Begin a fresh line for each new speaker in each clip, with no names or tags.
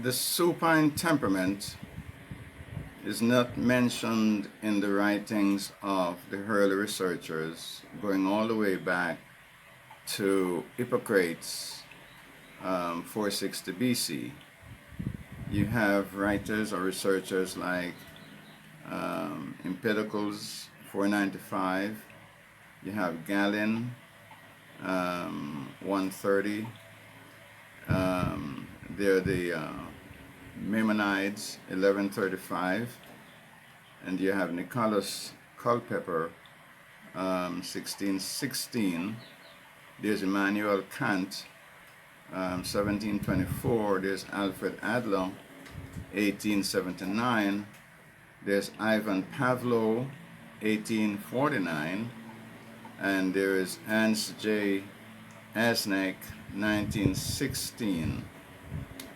The supine temperament is not mentioned in the writings of the early researchers going all the way back to Hippocrates, 460 BC. You have writers or researchers like Empedocles, 495. You have Galen, 130. They're the Maimonides, 1135. And you have Nicholas Culpeper, 1616. There's Immanuel Kant, 1724. There's Alfred Adler, 1879. There's Ivan Pavlov, 1849. And there is Hans J. Asnack, 1916.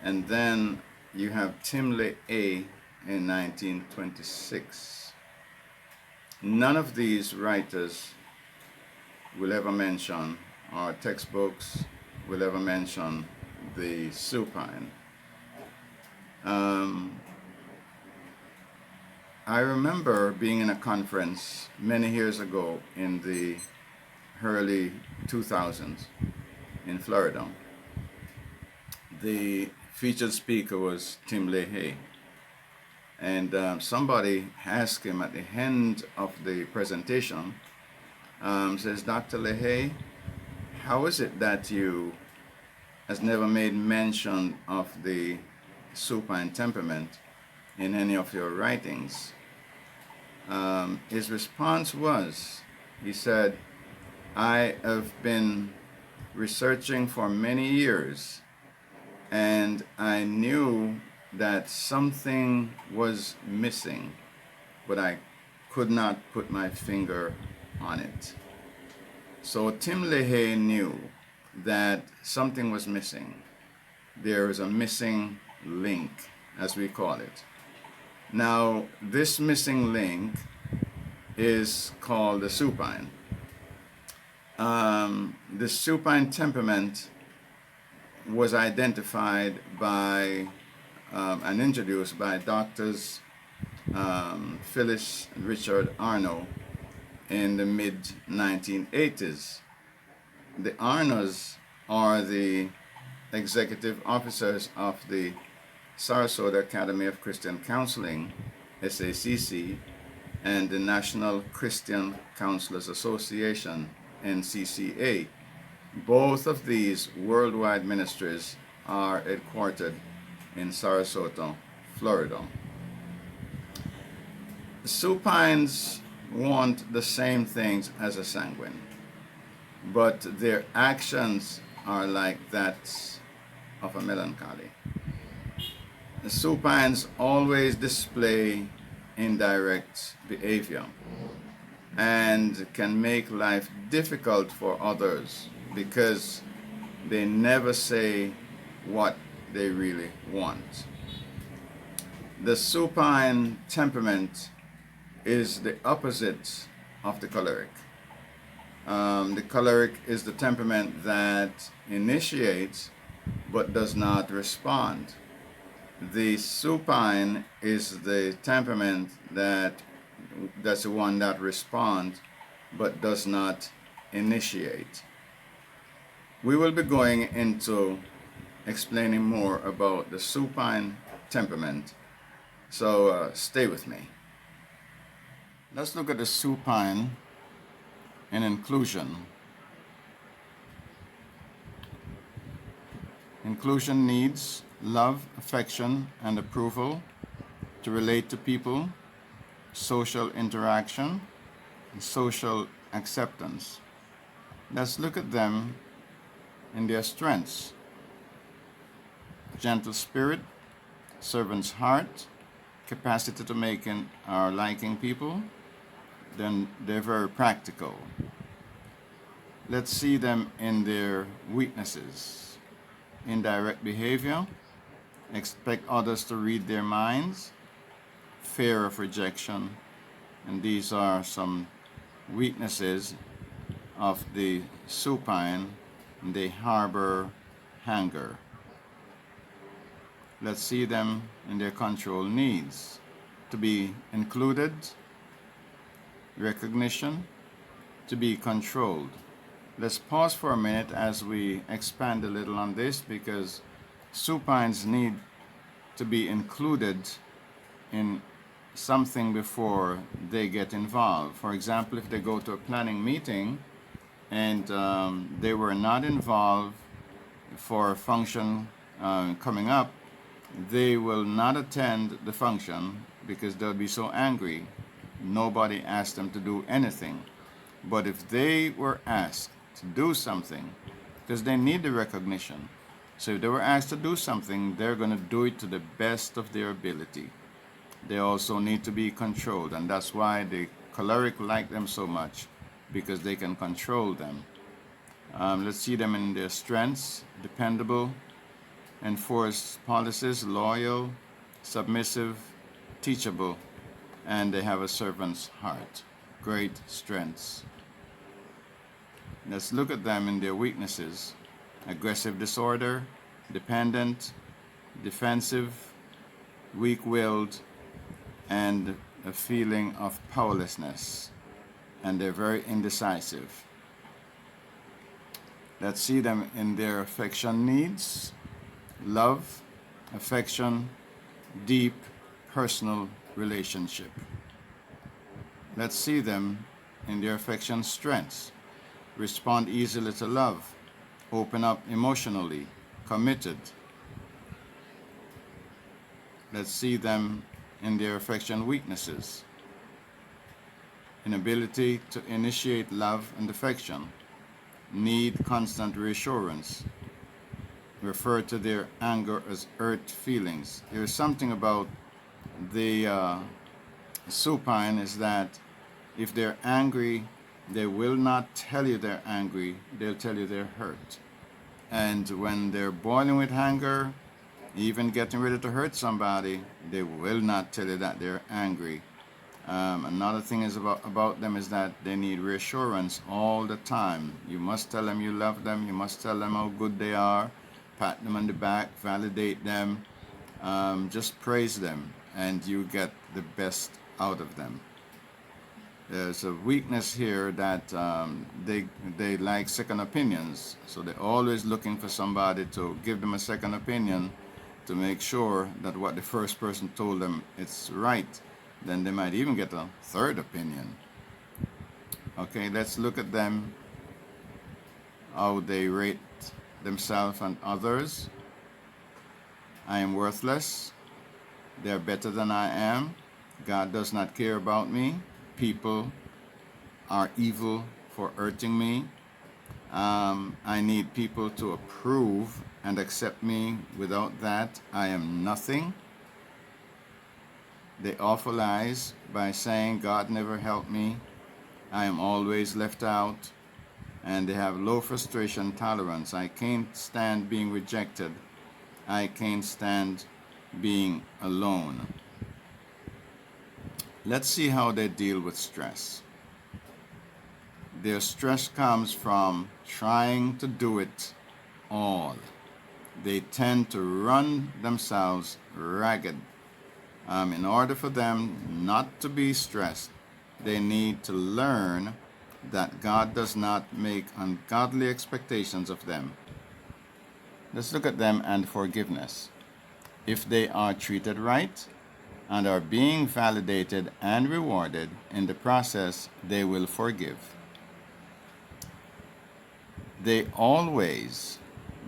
And then you have Tim LaHaye in 1926. None of these writers will ever mention, or textbooks will ever mention, the supine. I remember being in a conference many years ago in the early 2000s in Florida. The featured speaker was Tim LaHaye. And somebody asked him at the end of the presentation, says, Dr. LaHaye, how is it that you has never made mention of the supine temperament in any of your writings? His response was, he said, I have been researching for many years, and I knew that something was missing, but I could not put my finger on it. So Tim LaHaye knew that something was missing. There is a missing link, as we call it. Now, this missing link is called the supine. The supine temperament was identified by and introduced by doctors Phyllis and Richard Arno in the mid-1980s. The Arnos are the executive officers of the Sarasota Academy of Christian Counseling, SACC, and the National Christian Counselors Association, NCCA. Both of these worldwide ministries are headquartered in Sarasota, Florida. Supines want the same things as a sanguine, but their actions are like that of a melancholy. The supines always display indirect behavior and can make life difficult for others because they never say what they really want. The supine temperament is the opposite of the choleric. The choleric is the temperament that initiates but does not respond. The supine is the temperament that's the one that responds but does not initiate. We will be going into explaining more about the supine temperament, so stay with me. Let's look at the supine in inclusion. Inclusion needs love, affection, and approval to relate to people, social interaction, and social acceptance. Let's look at them in their strengths. Gentle spirit, servant's heart, capacity to making or liking people, then they're very practical. Let's see them in their weaknesses. Indirect behavior, expect others to read their minds, fear of rejection, and these are some weaknesses of the supine. They harbor anger. Let's see them in their control needs. To be included, recognition, to be controlled. Let's pause for a minute as we expand a little on this, because supines need to be included in something before they get involved. For example, if they go to a planning meeting and they were not involved for a function coming up, they will not attend the function because they'll be so angry. Nobody asked them to do anything. But if they were asked to do something, because they need the recognition, so if they were asked to do something, they're going to do it to the best of their ability. They also need to be controlled, and that's why the choleric like them so much, because they can control them. Let's see them in their strengths: dependable, enforce policies, loyal, submissive, teachable, and they have a servant's heart. Great strengths. Let's look at them in their weaknesses: aggressive disorder, dependent, defensive, weak-willed, and a feeling of powerlessness. And they're very indecisive. Let's see them in their affection needs: love, affection, deep personal relationship. Let's see them in their affection strengths: respond easily to love, open up emotionally, committed. Let's see them in their affection weaknesses: inability to initiate love and affection, need constant reassurance, refer to their anger as hurt feelings. There's something about the supine is that if they're angry, they will not tell you they're angry, they'll tell you they're hurt. And when they're boiling with anger, even getting ready to hurt somebody, they will not tell you that they're angry. Another thing is about them is that they need reassurance all the time. You must tell them you love them. You must tell them how good they are. Pat them on the back, validate them, just praise them, and you get the best out of them. There's a weakness here that they like second opinions, so they're always looking for somebody to give them a second opinion to make sure that what the first person told them it's right. Then they might even get a third opinion. Okay, let's look at them, how they rate themselves and others. I am worthless. They're better than I am. God does not care about me. People are evil for hurting me. I need people to approve and accept me. Without that, I am nothing. They offer lies by saying God never helped me. I am always left out. And they have low frustration tolerance. I can't stand being rejected. I can't stand being alone. Let's see how they deal with stress. Their stress comes from trying to do it all. They tend to run themselves ragged. In order for them not to be stressed, they need to learn that God does not make ungodly expectations of them. Let's look at them and forgiveness. If they are treated right and are being validated and rewarded in the process, they will forgive. They always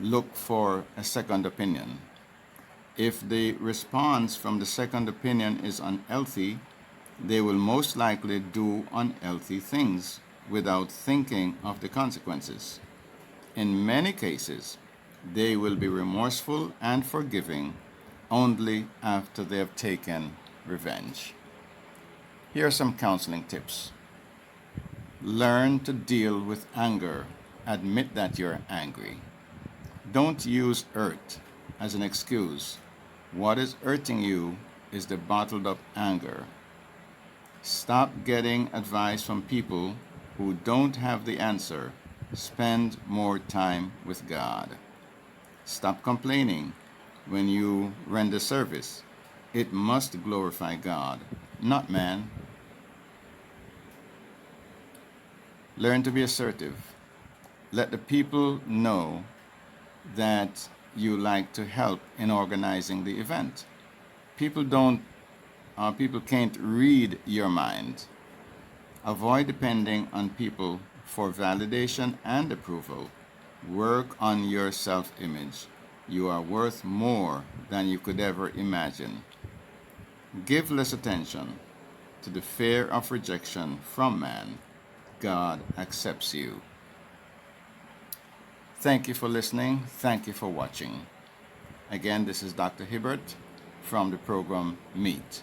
look for a second opinion. If the response from the second opinion is unhealthy, they will most likely do unhealthy things without thinking of the consequences. In many cases, they will be remorseful and forgiving only after they have taken revenge. Here are some counseling tips. Learn to deal with anger. Admit that you're angry. Don't use hurt as an excuse. What is hurting you is the bottled up anger. Stop getting advice from people who don't have the answer. Spend more time with God. Stop complaining. when you render service. It must glorify God, not man. Learn to be assertive. Let the people know that you like to help in organizing the event. People don't, people can't read your mind. Avoid depending on people for validation and approval. Work on your self image. You are worth more than you could ever imagine. Give less attention to the fear of rejection from man. God accepts you. Thank you for listening. Thank you for watching. Again, this is Dr. Hibbert from the program Meet.